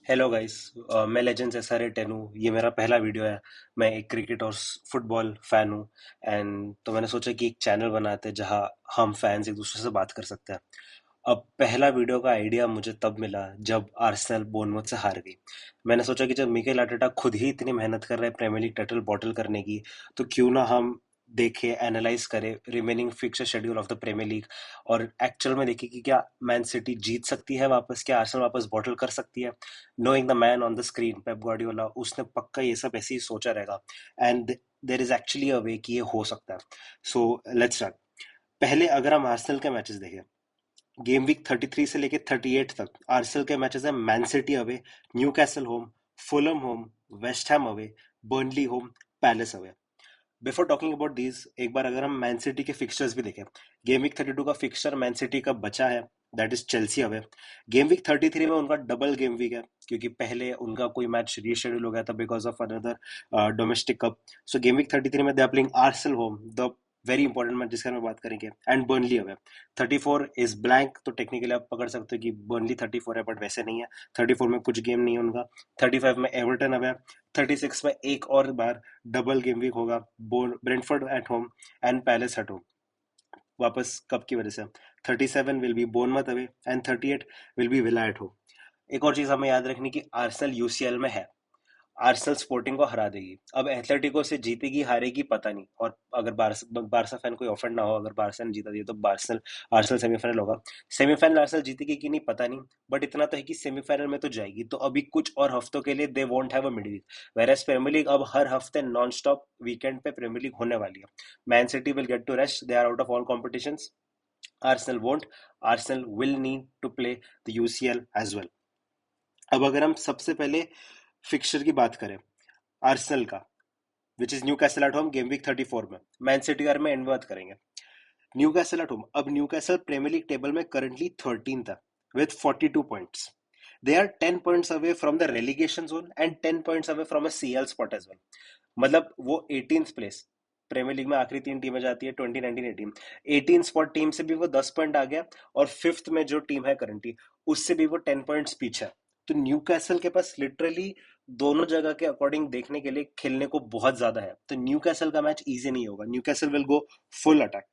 Hello guys. मैं legends SRA 10 हूँ। ये मेरा पहला वीडियो है। मैं एक क्रिकेट और फुटबॉल फैन हूँ। एंड तो मैंने सोचा कि एक चैनल बनाते हैं जहाँ हम फैंस एक दूसरे से बात कर सकते हैं। अब पहला वीडियो का आइडिया मुझे तब मिला जब आर्सेनल बोर्नमouth से हार गई। मैंने सोचा कि जब मिकेल आर्टेटा खुद ही इतनी मेहनत कर रहे हैं प्रीमियर लीग टाइटल बॉटल करने की, तो क्यों ना हम देखे एनालाइज करें remaining fixture schedule of the Premier League और एक्चुअल में देखें कि क्या मैन सिटी जीत सकती है वापस, क्या आर्सेनल वापस बॉटल कर सकती है। Knowing the man on the screen Pep Guardiola, उसने पक्का ये सब ऐसे ही सोचा रहेगा। एंड देयर इज एक्चुअली अ वे कि ये हो सकता है। So let's start. पहले अगर हम आर्सेनल के मैचेस देखें, गेम वीक 33 से लेके 38 तक आर्सेनल के मैचेस हैं Man City away, Newcastle home, Fulham home, West Ham away, Burnley home, Palace away. Before talking about these, एक बार अगर हम मैन सिटी के फिक्सचर्स भी देखें, गेम वीक 32 का फिक्सचर मैन सिटी का बचा है, that is Chelsea away. Game week 33 में उनका डबल गेम वीक है, क्योंकि पहले उनका कोई मैच रीशेड्यूल हो गया था because of another domestic cup. So game week 33 में they are playing Arsenal home, the very important match जिसका हम बात करेंगे, and Burnley away. 34 is blank, तो टेक्निकली आप पकड़ सकते हो कि बर्नली 34 है, बट वैसे नहीं है। 34 में कुछ गेम नहीं है उनका। 35 में एवर्टन अवे। 36 में एक और बार डबल गेम वीक होगा, Brentford at home and Palace at home, वापस कप की वजह से। 37 will be Bournemouth away and 38 will be Villa at home. एक और चीज हमें याद रखनी कि आर्सेनल यूसीएल में है। आर्सेनल स्पोर्टिंग को हरा देगी। अब एथलेटिको से जीतेगी हारेगी पता नहीं, और अगर बारसा फैन कोई ऑफेंड ना हो, अगर बारसा ने जीता दिया तो बार्सल आर्सेनल सेमीफाइनल होगा। सेमीफाइनल आर्सेनल जीतेगी कि नहीं पता नहीं, बट इतना तो है कि सेमीफाइनल में तो जाएगी। तो अभी कुछ और हफ्तों के लिए they won't have a mid week, whereas Premier League अब हर हफ्ते नॉन स्टॉप वीकेंड पे प्रीमियर लीग होने वाली है। Man City will get to rest, they are out of all competitions. Arsenal won't, Arsenal will need to play the UCL as well. अब अगर हम सबसे पहले फिक्सचर की बात करें आर्सेनल का, which is Newcastle at home game week 34 में, मैन सिटी में एंड बात करेंगे। न्यू कैसल एट होम, अब Newcastle Premier League table में करंटली 13th है with 42 points. They are 10 points away from the relegation zone and 10 points away from a CL spot as well. मतलब वो 18th place, premiere League में आखिरी तीन टीमें जाती है 2019-18, 18 स्पॉट टीम से भी वो 10 पॉइंट आ गया, और फिफ्थ में जो टीम है करंटली उससे भी वो 10 पॉइंट्स पीछे है। तो न्यू कैसल के पास लिटरली दोनों जगह के अकॉर्डिंग देखने के लिए खेलने को बहुत ज्यादा है। तो न्यू कैसल का मैच इजी नहीं होगा, new castle will go full attack.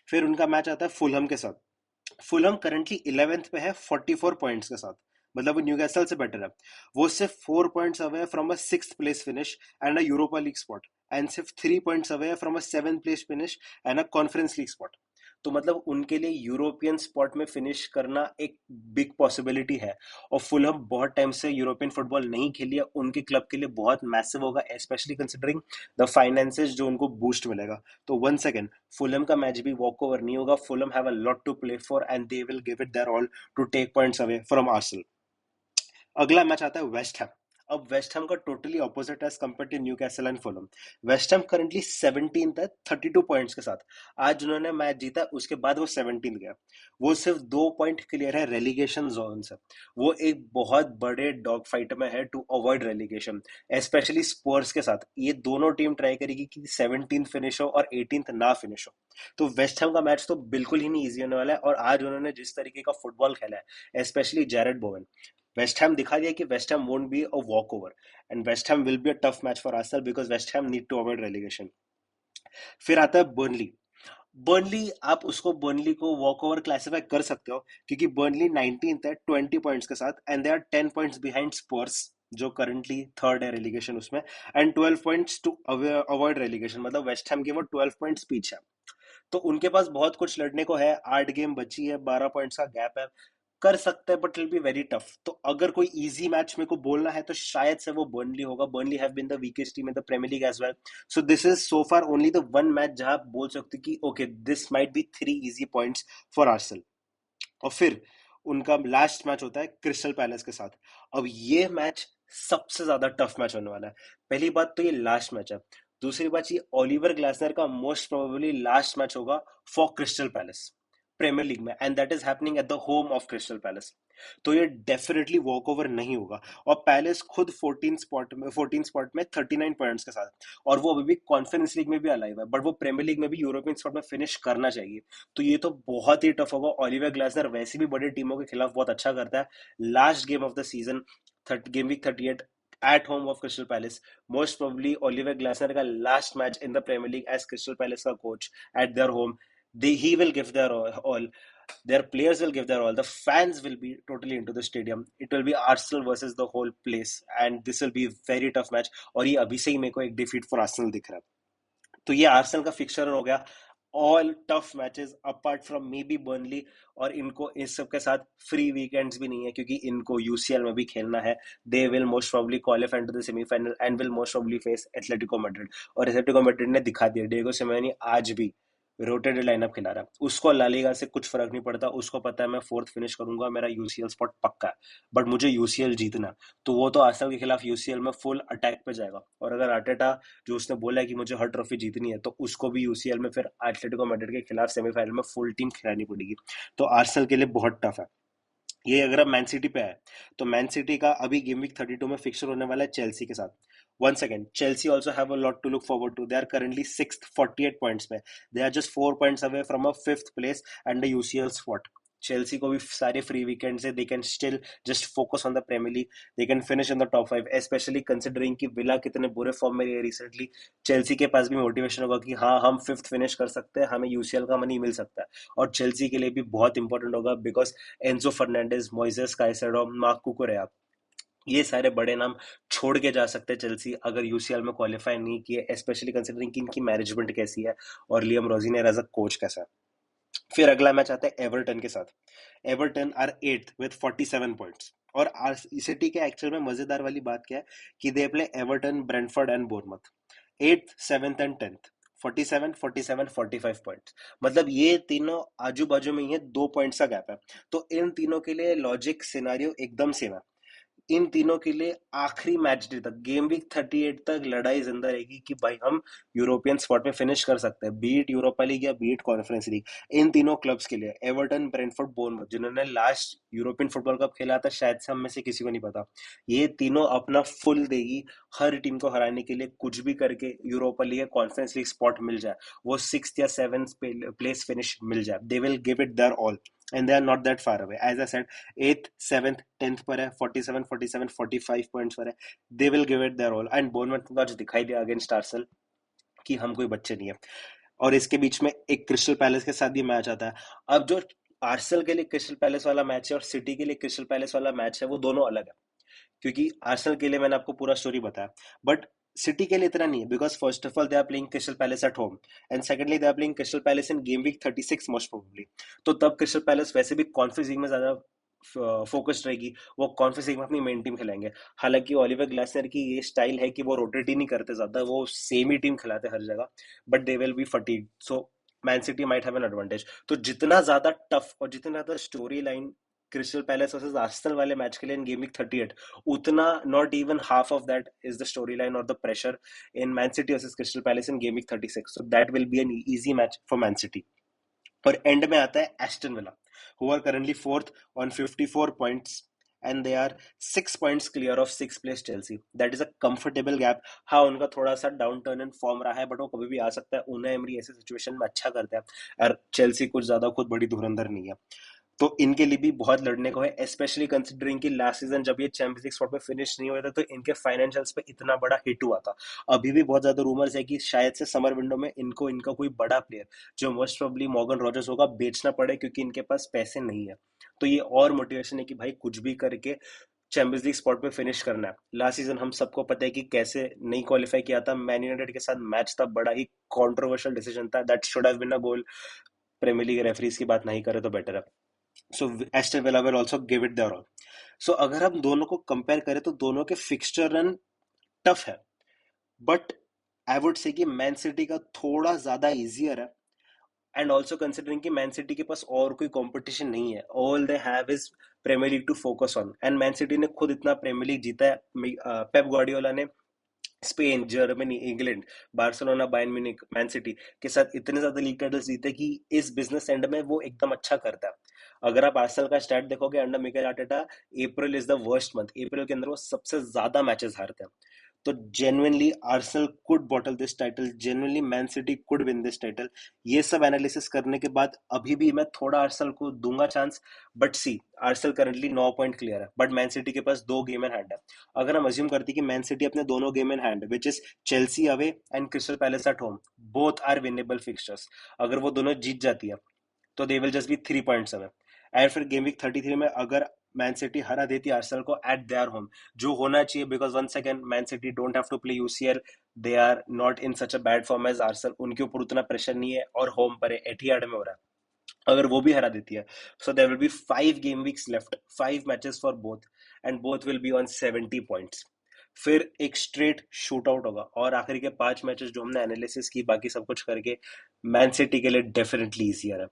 फिर उनका मैच आता है फुलहम के साथ। फुलहम करंटली 11th पे है 44 पॉइंट्स के साथ, मतलब वो न्यूकैसल से बेटर है। वो सिर्फ 4 points away from a six place finish and a Europa league spot, and सिर्फ 3 points away from a seven place finish and a conference League spot. तो मतलब उनके लिए यूरोपियन स्पॉट में फिनिश करना एक बिग पॉसिबिलिटी है। और फुलहम बहुत टाइम से यूरोपियन फुटबॉल नहीं खेली है, उनके क्लब के लिए बहुत मैसिव होगा, स्पेशली कंसिडरिंग द फाइनेंसेस जो उनको बूस्ट मिलेगा। तो वन सेकेंड, फुलहम का मैच भी वॉक ओवर नहीं होगा। Fulham have a lot to play for and they will give it their all to take points away from Arsenal. अगला match आता है वेस्ट हैम। अब वेस्ट हैम का totally opposite है compare to Newcastle and Fulham. West Ham currently 17th है 32 points के साथ। आज उन्होंने मैच जीता, उसके बाद वो 17th गया। वो सिर्फ 2 पॉइंट क्लियर है रेलीगेशन जोन से। वो एक बहुत बड़े डॉग फाइट में है टू अवॉइड रेलीगेशन, स्पेशली स्पर्स के साथ। ये दोनों टीम ट्राई करेगी कि 17th फिनिश हो और 18th ना फिनिश हो। तो वेस्ट हैम का मैच तो बिल्कुल ही नहीं ईजी होने वाला है। और आज उन्होंने जिस तरीके का फुटबॉल खेला है, specially Jarrod Bowen, West Ham दिखा दिया कि West Ham won't be a walk over, and West Ham will be a tough match for Arsenal because West Ham need to avoid relegation. फिर आता है बर्नली। बर्नली, आप उसको Burnley को walk over classify कर सकते हो, क्योंकि बर्नली 19th है 20 पॉइंट्स के साथ, and they are 10 points behind Spurs जो करंटली थर्ड है रेलीगेशन उसमें, and 12 points to avoid relegation, मतलब वेस्ट हैम के वो 12 पॉइंट्स पीछे है। तो उनके पास बहुत कुछ लड़ने को है, 8 गेम बची है, 12 पॉइंट्स का गैप है, कर सकते हैं, but will be very tough. तो अगर कोई इजी मैच मेरे को बोलना है तो शायद से वो बर्नली होगा। Burnley have been the weakest team in the Premier League as well. So this is so far only the one match जहां आप बोल सकते हो कि okay this might be 3 easy points for Arsenal. और फिर उनका लास्ट मैच होता है क्रिस्टल पैलेस के साथ। अब ये मैच सबसे ज्यादा टफ मैच होने वाला है। पहली बात तो ये लास्ट मैच है। दूसरी बात, ये ओलिवर ग्लासनर का मोस्ट प्रोबेबली लास्ट मैच होगा for Crystal Palace Premier League में, and that is happening at the home of Crystal Palace. तो ये डेफिनेटली वॉक ओवर नहीं होगा। और पैलेस खुद 14 स्पॉट में 39 पॉइंट्स के साथ, और वो अभी भी कॉन्फ्रेंस लीग में भी अलाइव है, बट वो प्रीमियर लीग में भी यूरोपियन स्पॉट में फिनिश करना चाहिए। तो ये तो बहुत ही टफ होगा। ऑलिवर ग्लासनर वैसे भी बड़ी टीमों के खिलाफ बहुत अच्छा करता है। Last game of the season game week 38 at home of Crystal Palace, most probably Oliver Glasner का last match in the Premier League as Crystal Palace का coach at their home. He will give their all. Their players will give their all. The fans will be totally into the stadium. It will be Arsenal versus the whole place, and this will be a very tough match. और ये अभी से ही मेरे को एक defeat for Arsenal दिख रहा है. तो ये आर्सेनल का फिक्सचर हो गया. All tough matches apart from maybe Burnley. और इनको इस सब के साथ फ्री वीकेंड्स भी नहीं है, क्योंकि इनको यूसीएल में भी खेलना है. They will most probably qualify to the semifinal and will most probably face Atletico Madrid. और एथलेटिको मैड्रिड ने दिखा दिया, डिएगो सिमेओनी आज भी रोटेटेड लाइनअप खिला रहा है. उसको ला लीगा से कुछ फर्क नहीं पड़ता. उसको पता है मैं फोर्थ फिनिश करूंगा, मेरा यूसीएल स्पॉट पक्का है. बट मुझे यूसीएल जीतना है. तो वो तो आर्सेनल के खिलाफ यूसीएल में फुल अटैक पे जाएगा. और अगर आर्टेटा, जो उसने बोला है कि मुझे हर ट्रॉफी जीतनी है, तो उसको भी यूसीएल में फिर एटलेटिको मैड्रिड के खिलाफ सेमीफाइनल में फुल टीम खिलानी पड़ेगी. तो आर्सेनल के लिए बहुत टफ है. ये अगर अब मैन सिटी पे है, तो मैन सिटी का अभी गेम वीक 32 में फिक्सचर होने वाला है चेल्सी के साथ. One second, Chelsea also have a lot to look forward to. They are currently sixth 48 points में. They are just 4 points away from a fifth place and a UCL spot. Chelsea को भी सारे free weekend से they can still just focus on the Premier League. They can finish in the top 5, specially considering कि Villa कितने बुरे form में रही है रिसेंटली. चेल्सी के पास भी मोटिवेशन होगा कि हाँ, हम फिफ्थ फिनिश कर सकते हैं, हमें यूसीएल का मनी मिल सकता है. और चेल्सी के लिए भी बहुत इंपॉर्टेंट होगा, because Enzo Fernandez, Moises Caicedo, mark कुकुरेया, ये सारे बड़े नाम छोड़ के जा सकते हैं चेल्सी अगर यूसीएल में क्वालिफाई नहीं किए, स्पेशली कंसिडरिंग कि इनकी मैनेजमेंट कैसी है और लियम रोजिनर एज अ कोच कैसा है. फिर अगला मैच आता है एवर्टन के साथ. Everton are 8th with 47 points. और सिटी के एक्चुअल में मजेदार वाली बात क्या है कि they play Everton, Brentford and Bournemouth. 8th, 7th एंड 10th, 47, 47, 45 पॉइंट्स. मतलब ये तीनों आजू बाजू में ही है, 2 पॉइंट्स का गैप है. तो इन तीनों के लिए लॉजिक सिनारियो एकदम सेम है. इन तीनों के लिए आखिरी मैच डे तक, गेम वीक 38 तक लड़ाई जिंदा रहेगी कि भाई हम यूरोपियन स्पॉट में फिनिश कर सकते हैं, बीट यूरोपा लीग या बीट कॉन्फ्रेंस लीग. इन तीनों क्लब्स के लिए, एवर्टन, ब्रेंटफोर्ड, बोर्नमथ, जिन्होंने लास्ट यूरोपियन फुटबॉल कप खेला था शायद से हम में से किसी को नहीं पता, ये तीनों अपना फुल देगी हर टीम को हराने के लिए. कुछ भी करके यूरोपा लीग या कॉन्फ्रेंस लीग स्पॉट मिल जाए, वो 6th या 7th प्लेस फिनिश मिल जाए, they will give it their all. And they are not that far away. As I said, 8th, 7th, 10th पर है, 47, 47, 45 पॉइंट्स पर है. They will give it their all. And Bournemouth को आज दिखाई दिया अगेंस्ट आर्सेनल कि हम कोई बच्चे नहीं है. और इसके बीच में एक क्रिस्टल पैलेस के साथ भी मैच आता है. अब जो आर्सेनल के लिए क्रिस्टल पैलेस वाला मैच है और सिटी के लिए क्रिस्टल पैलेस वाला मैच है, वो दोनों अलग है. क्योंकि आर्सेनल के लिए मैंने आपको पूरा स्टोरी बताया, बट सिटी के लिए इतना नहीं है. Because first of all they are playing Crystal Palace at home, and secondly they are playing Crystal Palace in game week 36 most probably. तो तब क्रिस्टल पैलेस वैसे भी कॉन्फ्रेंस लीग में ज्यादा फोकस्ड रहेगी. वो कॉन्फ्रेंस लीग में अपनी मेन टीम खिलाएंगे. हालांकि ओलिवर ग्लासनर की ये स्टाइल है कि वो रोटेट ही नहीं करते ज्यादा, वो सेम ही टीम खिलाते हर जगह. But they will be fatigue, so Man City might have an advantage. तो जितना ज्यादा टफ और जितना ज्यादा story line Crystal Palace versus Arsenal वाले मैच के लिए इन गेम वीक 38, उतना not even half of that is the story line और the pressure in Man City versus Crystal Palace in game week 36. So that will be an easy match for Man city. और end में आता है Aston Villa, who are currently fourth on 54 points and they are 6 points clear of 6th place Chelsea. That is a comfortable gap. हाँ, उनका थोड़ा सा down turn in form रहा है, बट वो कभी भी आ सकता है. उन्हें एमरी ऐसे सिचुएशन में अच्छा करता है, और चेल्सी कुछ ज्यादा खुद बड़ी धुरंधर नहीं है. तो इनके लिए भी बहुत लड़ने को है, स्पेशली कंसिडरिंग कि लास्ट सीजन जब ये चैंपियंस लीग स्पॉट पे फिनिश नहीं हुआ था, तो इनके फाइनेंशियल्स पे इतना बड़ा हिट हुआ था. अभी भी बहुत ज्यादा रूमर्स है कि शायद से समर विंडो में इनको इनका कोई बड़ा प्लेयर, जो मोस्ट प्रोबब्ली मॉर्गन रॉजर्स होगा, बेचना पड़े, क्योंकि इनके पास पैसे नहीं है. तो ये और मोटिवेशन है कि भाई कुछ भी करके चैंपियंस लीग स्पॉट पे फिनिश करना है. लास्ट सीजन हम सबको पता है कि कैसे नहीं क्वालिफाई किया था. मैन यूनाइटेड के साथ मैच था, बड़ा ही कंट्रोवर्शियल डिसीजन था. That should have been a goal. Premier League referees की बात नहीं करे तो बेटर है. So Aston Villa will also give it their all. So अगर हम दोनों को कंपेयर करें, तो दोनों के फिक्सचर रन टफ है, बट आई वुड से कि मैन सिटी का थोड़ा ज्यादा इजियर है. एंड ऑल्सो कंसिडरिंग कि मैन सिटी के पास और कोई कंपटीशन नहीं है, all they have is Premier League to focus on. And Man City ने खुद इतना प्रीमियर लीग जीता है. पेप गार्डियोला ने Spain, Germany, England, Barcelona, Bayern Munich, Man City के साथ इतने ज्यादा लीग टाइटल्स जीते कि इस बिजनेस एंड में वो एकदम अच्छा करता है. अगर आप आर्सेनल का स्टैट देखोगे under Mikel Arteta, April is the worst month. April के अंदर वो सबसे ज्यादा मैचेस हारते हैं. तो genuinely Arsenal could bottle this title, genuinely Man City could win this title. ये सब एनालिसिस करने के बाद अभी भी मैं थोड़ा आर्सेनल को दूंगा chance, but see Arsenal currently 9 point clear है, बट मैन सिटी के पास 2 गेम इन हैंड है। अगर हम अज्यूम करते हैं कि मैन सिटी अपने दोनों game in hand, which is Chelsea away and Crystal Palace at home, both are winnable fixtures, अगर वो दोनों जीत जाती है तो they will just be 3 points away. And फिर गेम वीक 33 में अगर मैन सिटी हरा देती है आर्सेनल को एट देयर होम, जो होना चाहिए, because one second Man City don't have to play UCL, they are not in such a bad form as Arsenal, उनके ऊपर उतना प्रेशर नहीं है और होम पर है, एटिहाड में हो रहा है, अगर वो भी हरा देती है, so there will be 5 game weeks left, 5 matches for both, and both will be on 70 points. फिर एक स्ट्रेट शूट आउट होगा और आखिरी के 5 मैचेस जो हमने एनालिसिस की बाकी सब कुछ करके, मैन सिटी के लिए डेफिनेटली इजियर है।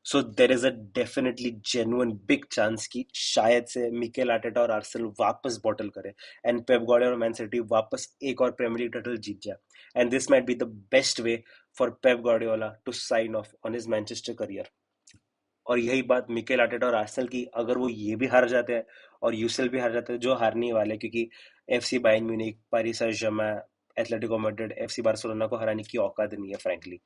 So there is a definitely genuine big chance कि शायद से मिकेल आर्टेटा और आर्सेनल वापस बॉटल करे एंड पेप गार्डियोला और मैन सिटी वापस एक और प्रीमियर लीग टाइटल जीत जाए, and this might be the best way for Pep Guardiola to sign off on his Manchester career. और यही बात मिकेल आर्टेटा और आर्सेनल की, अगर वो ये भी हार जाते हैं और यूसीएल भी हार जाते हैं, जो हारने ही वाले, क्योंकि FC Bayern Munich, Paris Saint Germain, Atletico Madrid, FC Barcelona को हराने की औकात नहीं है फ्रैंकली।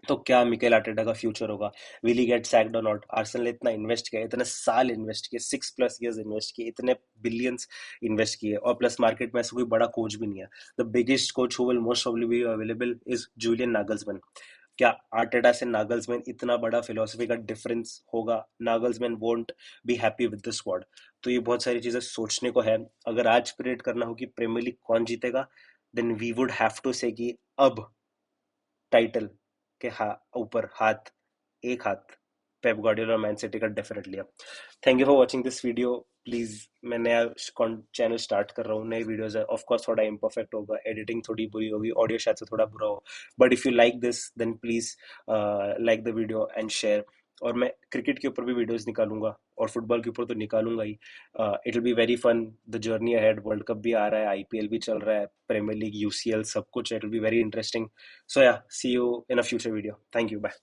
तो क्या मिकेल आर्टेटा का फ्यूचर होगा, विल ही गेट सैक्ड और नॉट? आर्सेनल ने इतना इन्वेस्ट किया, इतने साल इन्वेस्ट किए, 6+ ईयर्स इन्वेस्ट किए, इतने बिलियंस इन्वेस्ट किए, और प्लस मार्केट में ऐसा कोई बड़ा कोच भी नहीं है। The biggest coach who will most probably be available is Julian Nagelsmann. क्या आर्टेटा से नागल्समैन इतना बड़ा फिलोसफी का डिफरेंस होगा? Nagelsmann won't be happy with the squad. तो ये बहुत सारी चीजें सोचने को है। अगर आज प्रेडिक्ट करना हो कि प्रीमियर लीग कौन जीतेगा, then we would have to say कि अब टाइटल के ऊपर हाथ, एक हाथ पेप गार्डियोला और मैन सिटी का डेफिनेटली है। Thank you for watching this video. Please, मैं नया चैनल स्टार्ट कर रहा हूँ, नए वीडियोस है, ऑफ कोर्स थोड़ा इम्परफेक्ट होगा, एडिटिंग थोड़ी बुरी होगी, ऑडियो शायद से थोड़ा बुरा हो, but if you like this then please like the video and share. और मैं क्रिकेट के ऊपर भी वीडियोस निकालूंगा और फुटबॉल के ऊपर तो निकालूंगा ही। It will be very fun, the journey ahead, World Cup भी आ रहा है, आईपीएल भी चल रहा है, प्रीमियर लीग, यूसीएल, सब कुछ, it will be very interesting. So yeah, see you in a future video. Thank you, bye.